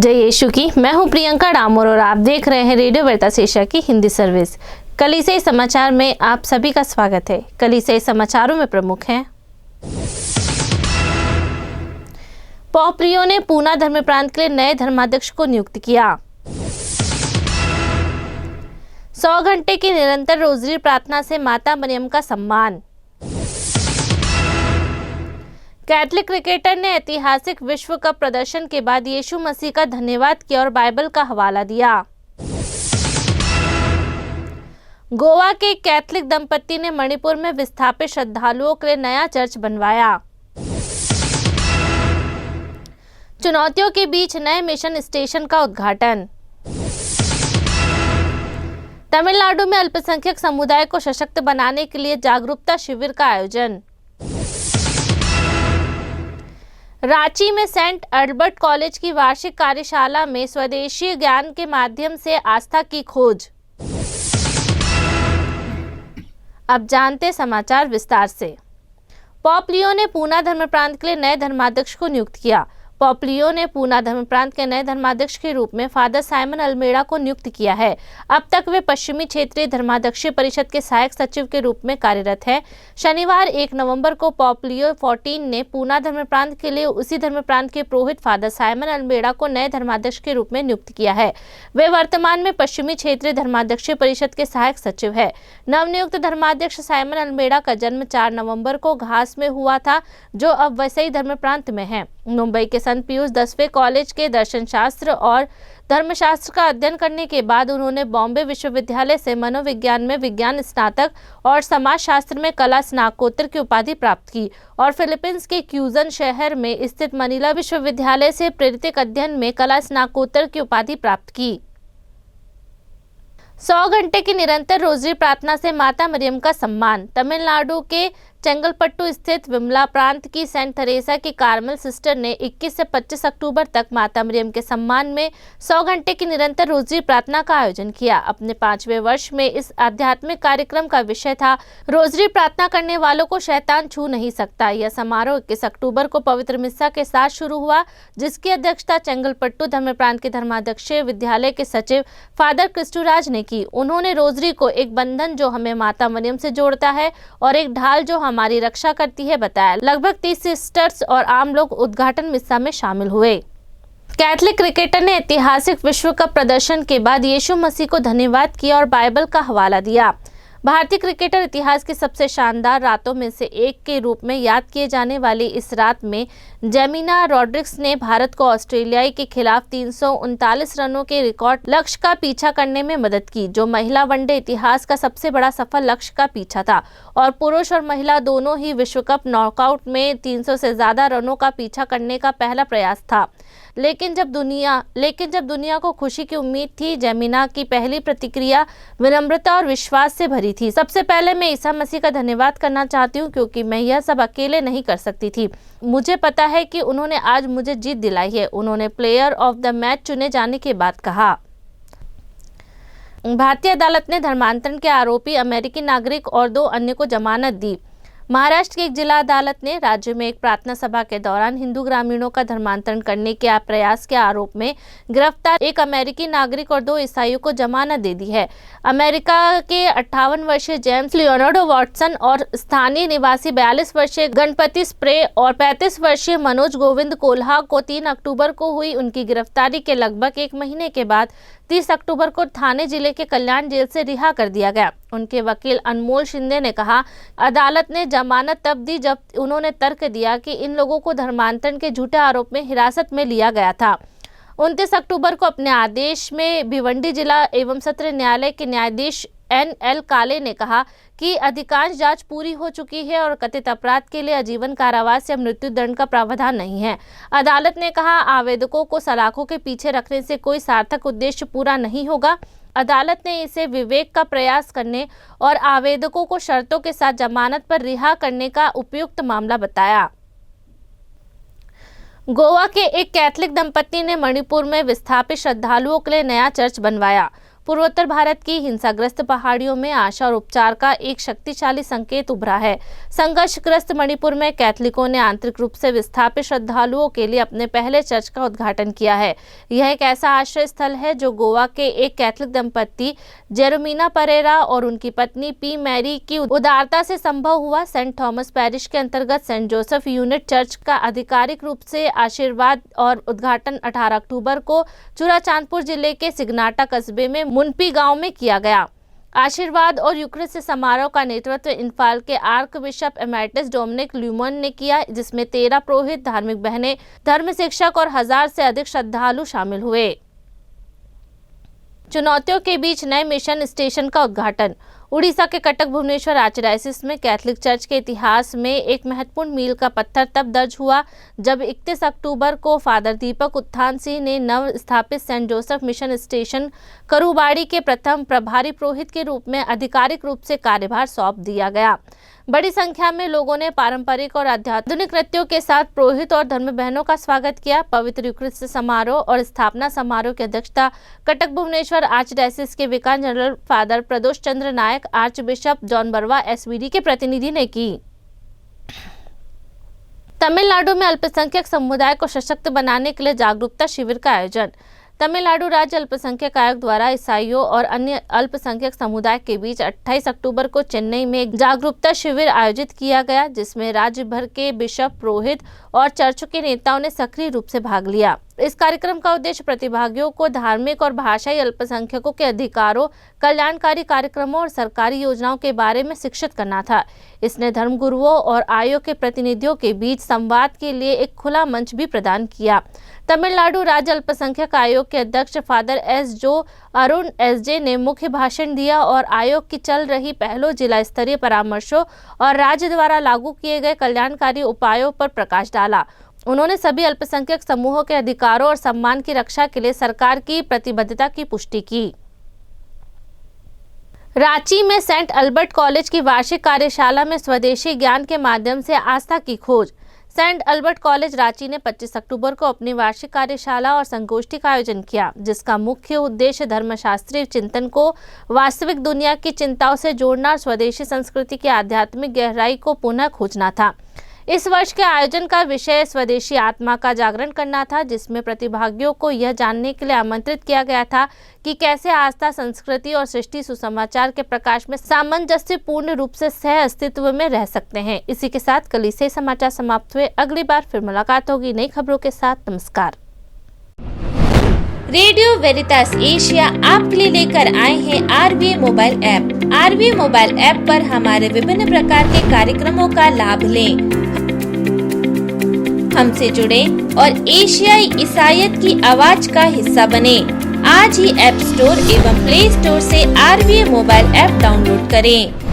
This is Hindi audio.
जय यीशु की। मैं हूं प्रियंका डामोर और आप देख रहे हैं रेडियो वेरितास एशिया की हिंदी सर्विस। कलीसियाई समाचार में आप सभी का स्वागत है। कलीसियाई समाचारों में प्रमुख हैं। पोप लियो ने पूना धर्म प्रांत के लिए नए धर्माध्यक्ष को नियुक्त किया। 100 घंटे की निरंतर रोजरी प्रार्थना से माता मरियम का सम्मान। कैथलिक क्रिकेटर ने ऐतिहासिक विश्व कप प्रदर्शन के बाद यीशु मसीह का धन्यवाद किया और बाइबल का हवाला दिया। गोवा के कैथलिक दंपति ने मणिपुर में विस्थापित श्रद्धालुओं के लिए नया चर्च बनवाया। चुनौतियों के बीच नए मिशन स्टेशन का उद्घाटन। तमिलनाडु में अल्पसंख्यक समुदाय को सशक्त बनाने के लिए जागरूकता शिविर का आयोजन। रांची में सेंट अल्बर्ट कॉलेज की वार्षिक कार्यशाला में स्वदेशी ज्ञान के माध्यम से आस्था की खोज। अब जानते समाचार विस्तार से। पोप लियो ने पूना धर्म प्रांत के लिए नए धर्माध्यक्ष को नियुक्त किया। पोप लियो ने पूना धर्म प्रांत के नए धर्माध्यक्ष के रूप में फादर साइमन अल्मेड़ा को नियुक्त किया है। अब तक वे पश्चिमी क्षेत्रीय धर्माध्यक्षीय परिषद के सहायक सचिव के रूप में कार्यरत हैं। शनिवार 1 नवंबर को पोप लियो 14 ने पूना धर्म प्रांत के लिए उसी धर्म प्रांत के पुरोहित फादर साइमन अल्मेड़ा को नए धर्माध्यक्ष के रूप में नियुक्त किया है। वे वर्तमान में पश्चिमी क्षेत्रीय धर्माध्यक्षीय परिषद के सहायक सचिव है। नवनियुक्त धर्माध्यक्ष साइमन अल्मेड़ा का जन्म 4 नवंबर को घास में हुआ था, जो अब वसई धर्म प्रांत में है। मुंबई के संत पियूस 10वें कॉलेज के दर्शन शास्त्र और धर्मशास्त्र का अध्ययन करने के बाद उन्होंने बॉम्बे विश्वविद्यालय से मनोविज्ञान में विज्ञान स्नातक और समाजशास्त्र में कला स्नातकोत्तर की उपाधि प्राप्त की और फिलीपींस के क्यूजन शहर में स्थित मनीला विश्वविद्यालय से प्रेरित अध्ययन में कला स्नातकोत्तर की उपाधि प्राप्त की। 100 घंटे की निरंतर रोजरी प्रार्थना से माता मरियम का सम्मान। तमिलनाडु के चेंगलपट्टू स्थित विमला प्रांत की सेंट थेरेसा की कार्मेल सिस्टर ने 21 से 25 अक्टूबर तक माता मरियम के सम्मान में 100 घंटे की निरंतर रोजरी प्रार्थना का आयोजन किया। अपने 5वें वर्ष में इस आध्यात्मिक कार्यक्रम का विषय था रोजरी प्रार्थना करने वालों को शैतान छू नहीं सकता। यह समारोह 21 अक्टूबर को पवित्र मिस्सा के साथ शुरू हुआ, जिसकी अध्यक्षता चेंगलपट्टू धर्म प्रांत के धर्माध्यक्षीय विद्यालय के सचिव फादर क्रिस्टुराज ने की। उन्होंने रोजरी को एक बंधन जो हमें माता मरियम से जोड़ता है और एक ढाल जो हमारी रक्षा करती है बताया। लगभग 30 सिस्टर्स और आम लोग उद्घाटन मिस्सा में शामिल हुए। कैथलिक क्रिकेटर ने ऐतिहासिक विश्व कप प्रदर्शन के बाद यीशु मसीह को धन्यवाद किया और बाइबल का हवाला दिया। भारतीय क्रिकेटर इतिहास की सबसे शानदार रातों में से एक के रूप में याद किए जाने वाली इस रात में जेमिना रॉड्रिग्स ने भारत को ऑस्ट्रेलिया के खिलाफ 339 रनों के रिकॉर्ड लक्ष्य का पीछा करने में मदद की, जो महिला वनडे इतिहास का सबसे बड़ा सफल लक्ष्य का पीछा था और पुरुष और महिला दोनों ही विश्व कप नॉकआउट में 300 से ज्यादा रनों का पीछा करने का पहला प्रयास था। लेकिन जब दुनिया को खुशी की उम्मीद थी, जेमिना की पहली प्रतिक्रिया विनम्रता और विश्वास से भरी थी। सबसे पहले मैं ईसा मसीह का धन्यवाद करना चाहती हूँ, क्योंकि मैं यह सब अकेले नहीं कर सकती थी। मुझे पता है कि उन्होंने आज मुझे जीत दिलाई है, उन्होंने प्लेयर ऑफ द मैच चुने जाने के बाद कहा। भारतीय अदालत ने धर्मांतरण के आरोपी अमेरिकी नागरिक और 2 अन्य को जमानत दी। महाराष्ट्र की एक जिला अदालत ने राज्य में एक प्रार्थना सभा के दौरान हिंदू ग्रामीणों का धर्मांतरण करने के प्रयास के आरोप में गिरफ्तार एक अमेरिकी नागरिक और 2 ईसाइयों को जमानत दे दी है। अमेरिका के 58 वर्षीय जेम्स लियोनार्डो वॉटसन और स्थानीय निवासी 42 वर्षीय गणपति स्प्रे और 35 वर्षीय मनोज गोविंद कोल्हा को 3 अक्टूबर को हुई उनकी गिरफ्तारी के लगभग 1 महीने के बाद 30 अक्टूबर को थाने जिले के कल्याण जेल से रिहा कर दिया गया। उनके वकील अनमोल शिंदे ने कहा, अदालत ने जमानत तब दी जब उन्होंने तर्क दिया कि इन लोगों को धर्मांतरण के झूठे आरोप में हिरासत में लिया गया था। 29 अक्टूबर को अपने आदेश में भिवंडी जिला एवं सत्र न्यायालय के न्यायाधीश NL काले ने कहा कि अधिकांश जांच पूरी हो चुकी है और कथित अपराध के लिए आजीवन कारावास या मृत्यु दंड का प्रावधान नहीं है। अदालत ने कहा, आवेदकों को सलाखों के पीछे रखने से कोई सार्थक उद्देश्य पूरा नहीं होगा। अदालत ने इसे विवेक का प्रयास करने और आवेदकों को शर्तों के साथ जमानत पर रिहा करने का उपयुक्त मामला बताया। गोवा के एक कैथलिक दंपति ने मणिपुर में विस्थापित श्रद्धालुओं के लिए नया चर्च बनवाया। पूर्वोत्तर भारत की हिंसाग्रस्त पहाड़ियों में आशा और उपचार का एक शक्तिशाली संकेत उभरा है। संघर्षग्रस्त मणिपुर में कैथलिकों ने आंतरिक रूप से विस्थापित श्रद्धालुओं के लिए अपने पहले चर्च का उद्घाटन किया है। यह एक ऐसा आश्रय स्थल है जो गोवा के एक कैथलिक दंपत्ति जेरोमिना परेरा और उनकी पत्नी पी मैरी की उदारता से संभव हुआ। सेंट थॉमस पैरिश के अंतर्गत सेंट जोसेफ यूनिट चर्च का आधिकारिक रूप से आशीर्वाद और उद्घाटन 18 अक्टूबर को चुराचांदपुर जिले के सिग्नाटा कस्बे में मुनपी गांव में किया गया। आशीर्वाद और यूक्रिस्ट समारोह का नेतृत्व इम्फाल के archbishop emeritus Dominic Lumon ने किया, जिसमें 13 पुरोहित, धार्मिक बहनें, धर्म शिक्षक और 1000 से अधिक श्रद्धालु शामिल हुए। चुनौतियों के बीच नए मिशन स्टेशन का उद्घाटन। उड़ीसा के कटक भुवनेश्वर आर्चडायसिस में कैथलिक चर्च के इतिहास में एक महत्वपूर्ण मील का पत्थर तब दर्ज हुआ जब 31 अक्टूबर को फादर दीपक उत्थान सिंह ने नव स्थापित सेंट जोसेफ मिशन स्टेशन करूबाड़ी के प्रथम प्रभारी पुरोहित के रूप में आधिकारिक रूप से कार्यभार सौंप दिया गया। बड़ी संख्या में लोगों ने पारंपरिक और आध्यात्मिक नृत्यों के साथ पुरोहित और धर्म बहनों का स्वागत किया। पवित्र यूक्रिस्ट समारोह और स्थापना समारोह की अध्यक्षता कटक भुवनेश्वर आर्चडायसिस के vicar general father Pradosh Chandra Nayak, archbishop John Barwa SVD के प्रतिनिधि ने की। तमिलनाडु में अल्पसंख्यक समुदाय को सशक्त बनाने के लिए जागरूकता शिविर का आयोजन। तमिलनाडु राज्य अल्पसंख्यक आयोग द्वारा ईसाइयों और अन्य अल्पसंख्यक समुदाय के बीच 28 अक्टूबर को चेन्नई में एक जागरूकता शिविर आयोजित किया गया, जिसमें राज्य भर के बिशप, पुरोहित और चर्चों के नेताओं ने सक्रिय रूप से भाग लिया। इस कार्यक्रम का उद्देश्य प्रतिभागियों को धार्मिक और भाषाई अल्पसंख्यकों के अधिकारों, कल्याणकारी कार्यक्रमों और सरकारी योजनाओं के बारे में शिक्षित करना था। इसने धर्मगुरुओं और आयोग के प्रतिनिधियों के बीच संवाद के लिए एक खुला मंच भी प्रदान किया। तमिलनाडु राज्य अल्पसंख्यक आयोग के अध्यक्ष फादर अरुण एसजे ने मुख्य भाषण दिया और आयोग की चल रही पहलों, जिला स्तरीय परामर्शों और राज्य द्वारा लागू किए गए कल्याणकारी उपायों पर प्रकाश डाला। उन्होंने सभी अल्पसंख्यक समूहों के अधिकारों और सम्मान की रक्षा के लिए सरकार की प्रतिबद्धता की पुष्टि की। रांची में सेंट अल्बर्ट कॉलेज की वार्षिक कार्यशाला में स्वदेशी ज्ञान के माध्यम से आस्था की खोज। सेंट अल्बर्ट कॉलेज रांची ने 25 अक्टूबर को अपनी वार्षिक कार्यशाला और संगोष्ठी का आयोजन किया, जिसका मुख्य उद्देश्य धर्मशास्त्रीय चिंतन को वास्तविक दुनिया की चिंताओं से जोड़ना और स्वदेशी संस्कृति की आध्यात्मिक गहराई को पुनः खोजना था। इस वर्ष के आयोजन का विषय स्वदेशी आत्मा का जागरण करना था, जिसमें प्रतिभागियों को यह जानने के लिए आमंत्रित किया गया था कि कैसे आस्था, संस्कृति और सृष्टि सुसमाचार के प्रकाश में सामंजस्य पूर्ण रूप से सह अस्तित्व में रह सकते हैं। इसी के साथ कल से समाचार समाप्त हुए। अगली बार फिर मुलाकात होगी नई खबरों के साथ। नमस्कार। रेडियो वेरितास एशिया आपके लिए लेकर आए हैं आरवीए मोबाइल ऐप। आरवीए मोबाइल ऐप पर हमारे विभिन्न प्रकार के कार्यक्रमों का लाभ लें, हमसे जुड़े और एशियाई ईसाईयत की आवाज का हिस्सा बने। आज ही ऐप स्टोर एवं प्ले स्टोर से आरवीए मोबाइल ऐप डाउनलोड करें।